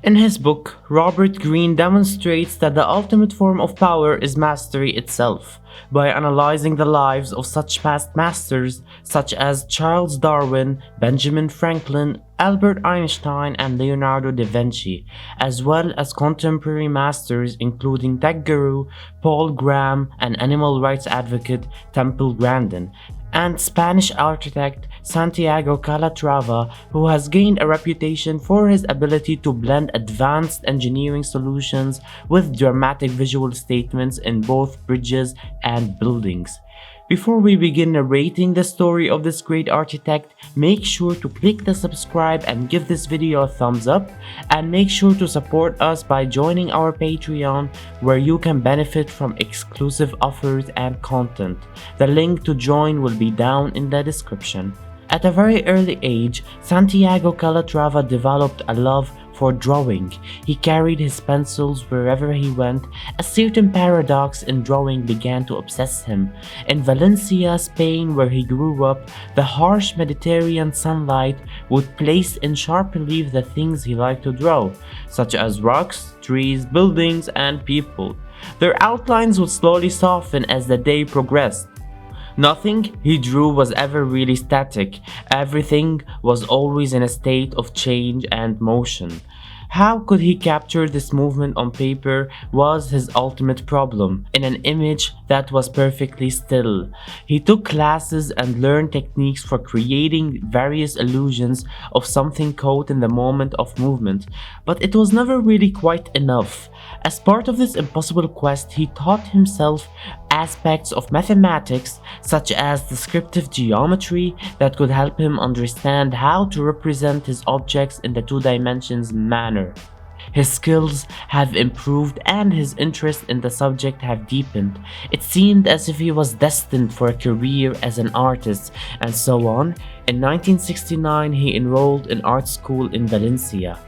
In his book, Robert Greene demonstrates that the ultimate form of power is mastery itself. By analyzing the lives of such past masters such as Charles Darwin, Benjamin Franklin, Albert Einstein, and Leonardo da Vinci, as well as contemporary masters including tech guru Paul Graham and animal rights advocate Temple Grandin, and Spanish architect Santiago Calatrava, who has gained a reputation for his ability to blend advanced engineering solutions with dramatic visual statements in both bridges and buildings. Before we begin narrating the story of this great architect, make sure to click the subscribe and give this video a thumbs up, and make sure to support us by joining our Patreon, where you can benefit from exclusive offers and content. The link to join will be down in the description. At a very early age, Santiago Calatrava developed a love for drawing. He carried his pencils wherever he went. A certain paradox in drawing began to obsess him. In Valencia, Spain, where he grew up, the harsh Mediterranean sunlight would place in sharp relief the things he liked to draw, such as rocks, trees, buildings, and people. Their outlines would slowly soften as the day progressed. Nothing he drew was ever really static. Everything was always in a state of change and motion. How could he capture this movement on paper was his ultimate problem, in an image that was perfectly still. He took classes and learned techniques for creating various illusions of something caught in the moment of movement, but it was never really quite enough. As part of this impossible quest, he taught himself aspects of mathematics, such as descriptive geometry, that could help him understand how to represent his objects in the two dimensions manner. His skills have improved and his interest in the subject have deepened. It seemed as if he was destined for a career as an artist, and so on. In 1969, he enrolled in art school in Valencia.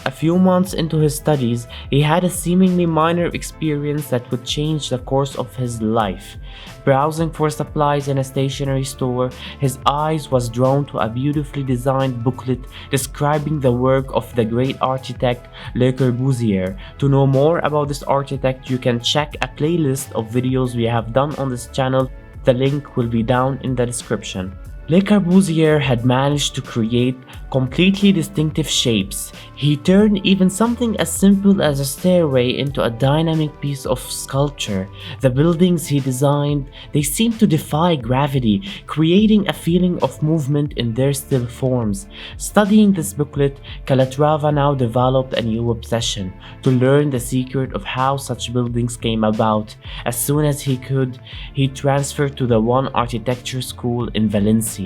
A few months into his studies, he had a seemingly minor experience that would change the course of his life. Browsing for supplies in a stationery store, his eyes was drawn to a beautifully designed booklet describing the work of the great architect Le Corbusier. To know more about this architect, you can check a playlist of videos we have done on this channel. The link will be down in the description. Le Corbusier had managed to create completely distinctive shapes. He turned even something as simple as a stairway into a dynamic piece of sculpture. The buildings he designed, they seemed to defy gravity, creating a feeling of movement in their still forms. Studying this booklet, Calatrava now developed a new obsession: to learn the secret of how such buildings came about. As soon as he could, he transferred to the one architecture school in Valencia.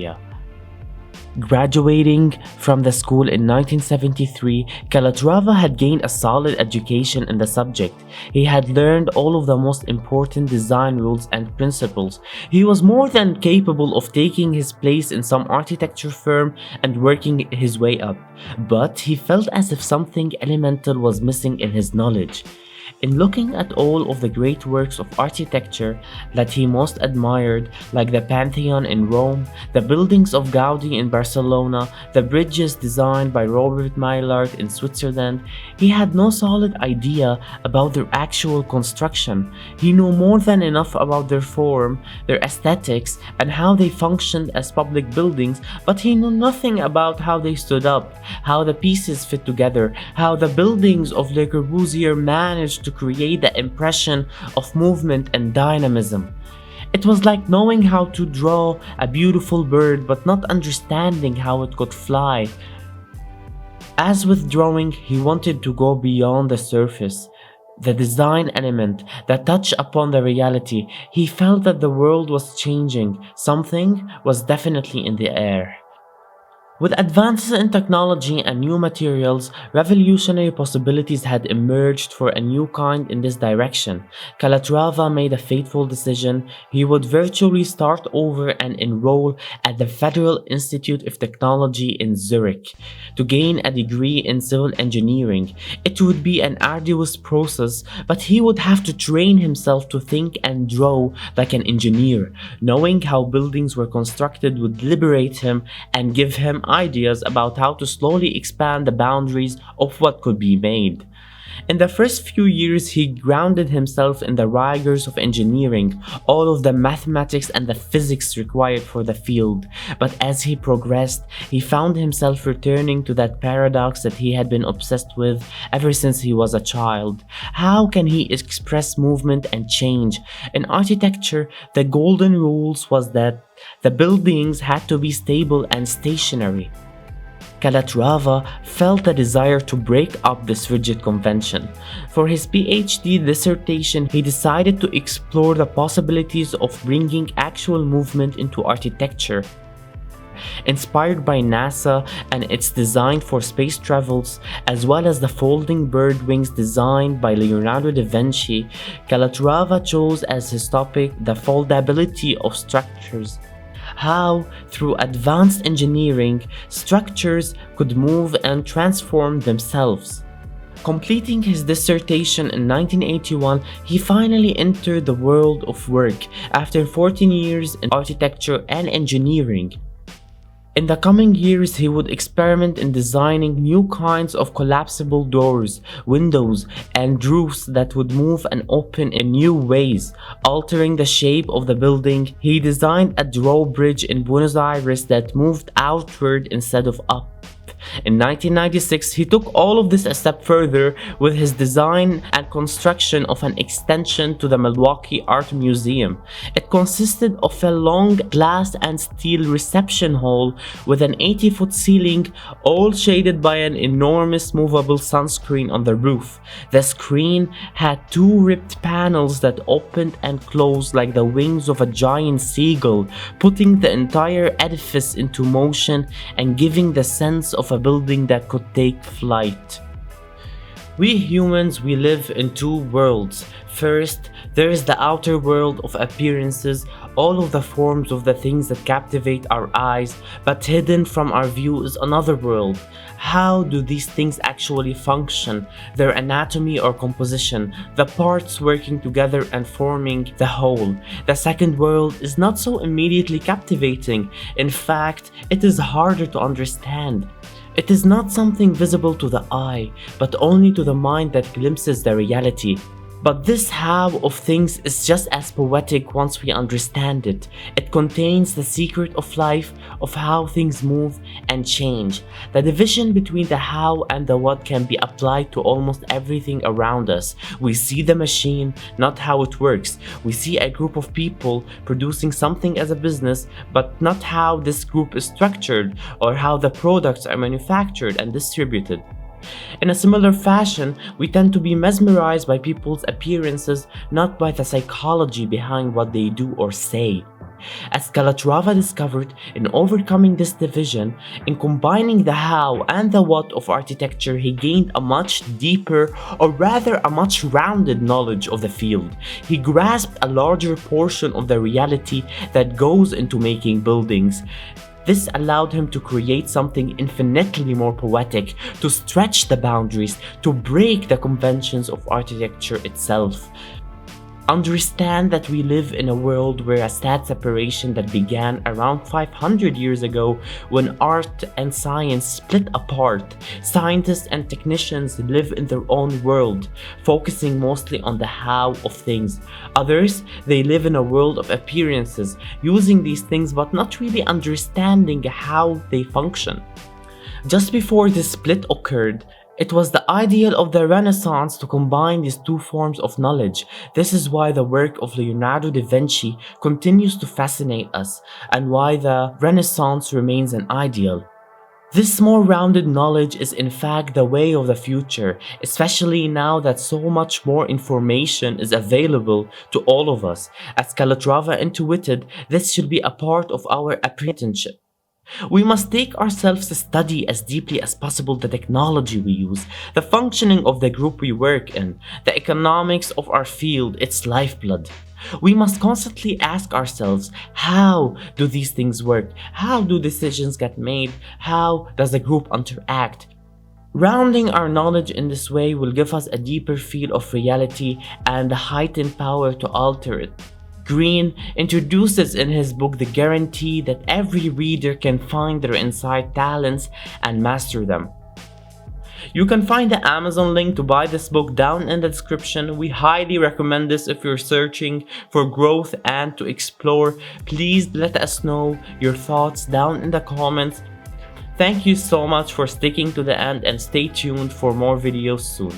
Graduating from the school in 1973, Calatrava had gained a solid education in the subject. He had learned all of the most important design rules and principles. He was more than capable of taking his place in some architecture firm and working his way up, but he felt as if something elemental was missing in his knowledge. In looking at all of the great works of architecture that he most admired, like the Pantheon in Rome, the buildings of Gaudí in Barcelona, the bridges designed by Robert Maillard in Switzerland, he had no solid idea about their actual construction. He knew more than enough about their form, their aesthetics, and how they functioned as public buildings, but he knew nothing about how they stood up, how the pieces fit together, how the buildings of Le Corbusier managed to create the impression of movement and dynamism. It was like knowing how to draw a beautiful bird but not understanding how it could fly. As with drawing, he wanted to go beyond the surface, the design element, the touch upon the reality. He felt that the world was changing. Something was definitely in the air. With advances in technology and new materials, revolutionary possibilities had emerged for a new kind in this direction. Calatrava made a fateful decision. He would virtually start over and enroll at the Federal Institute of Technology in Zurich to gain a degree in civil engineering. It would be an arduous process, but he would have to train himself to think and draw like an engineer. Knowing how buildings were constructed would liberate him and give him ideas about how to slowly expand the boundaries of what could be made. In the first few years, he grounded himself in the rigors of engineering, all of the mathematics and the physics required for the field. But as he progressed, he found himself returning to that paradox that he had been obsessed with ever since he was a child. How can he express movement and change? In architecture, the golden rules was that the buildings had to be stable and stationary. Calatrava felt a desire to break up this rigid convention. For his PhD dissertation, he decided to explore the possibilities of bringing actual movement into architecture. Inspired by NASA and its design for space travels, as well as the folding bird wings designed by Leonardo da Vinci, Calatrava chose as his topic the foldability of structures. How, through advanced engineering, structures could move and transform themselves. Completing his dissertation in 1981, he finally entered the world of work after 14 years in architecture and engineering. In the coming years, he would experiment in designing new kinds of collapsible doors, windows, and roofs that would move and open in new ways, altering the shape of the building. He designed a drawbridge in Buenos Aires that moved outward instead of up. In 1996, he took all of this a step further with his design and construction of an extension to the Milwaukee Art Museum. It consisted of a long glass and steel reception hall with an 80-foot ceiling, all shaded by an enormous movable sunscreen on the roof. The screen had two ribbed panels that opened and closed like the wings of a giant seagull, putting the entire edifice into motion and giving the sense of a building that could take flight. We humans, we live in two worlds. First, there is the outer world of appearances, all of the forms of the things that captivate our eyes, but hidden from our view is another world. How do these things actually function? Their anatomy or composition, the parts working together and forming the whole. The second world is not so immediately captivating. In fact, it is harder to understand. It is not something visible to the eye, but only to the mind that glimpses the reality. But this how of things is just as poetic once we understand it. It contains the secret of life, of how things move and change. The division between the how and the what can be applied to almost everything around us. We see the machine, not how it works. We see a group of people producing something as a business, but not how this group is structured or how the products are manufactured and distributed. In a similar fashion, we tend to be mesmerized by people's appearances, not by the psychology behind what they do or say. As Calatrava discovered, in overcoming this division, in combining the how and the what of architecture, he gained a much deeper, or rather a much rounded knowledge of the field. He grasped a larger portion of the reality that goes into making buildings. This allowed him to create something infinitely more poetic, to stretch the boundaries, to break the conventions of architecture itself. Understand that we live in a world where a sad separation that began around 500 years ago when art and science split apart. Scientists and technicians live in their own world, focusing mostly on the how of things. Others, they live in a world of appearances, using these things but not really understanding how they function. Just before this split occurred, it was the ideal of the Renaissance to combine these two forms of knowledge. This is why the work of Leonardo da Vinci continues to fascinate us, and why the Renaissance remains an ideal. This more rounded knowledge is in fact the way of the future, especially now that so much more information is available to all of us. As Calatrava intuited, this should be a part of our apprenticeship. We must take ourselves to study as deeply as possible the technology we use, the functioning of the group we work in, the economics of our field, its lifeblood. We must constantly ask ourselves, how do these things work? How do decisions get made? How does the group interact? Rounding our knowledge in this way will give us a deeper feel of reality and a heightened power to alter it. Green introduces in his book the guarantee that every reader can find their inside talents and master them. You can find the Amazon link to buy this book down in the description. We highly recommend this if you're searching for growth and to explore. Please let us know your thoughts down in the comments. Thank you so much for sticking to the end and stay tuned for more videos soon.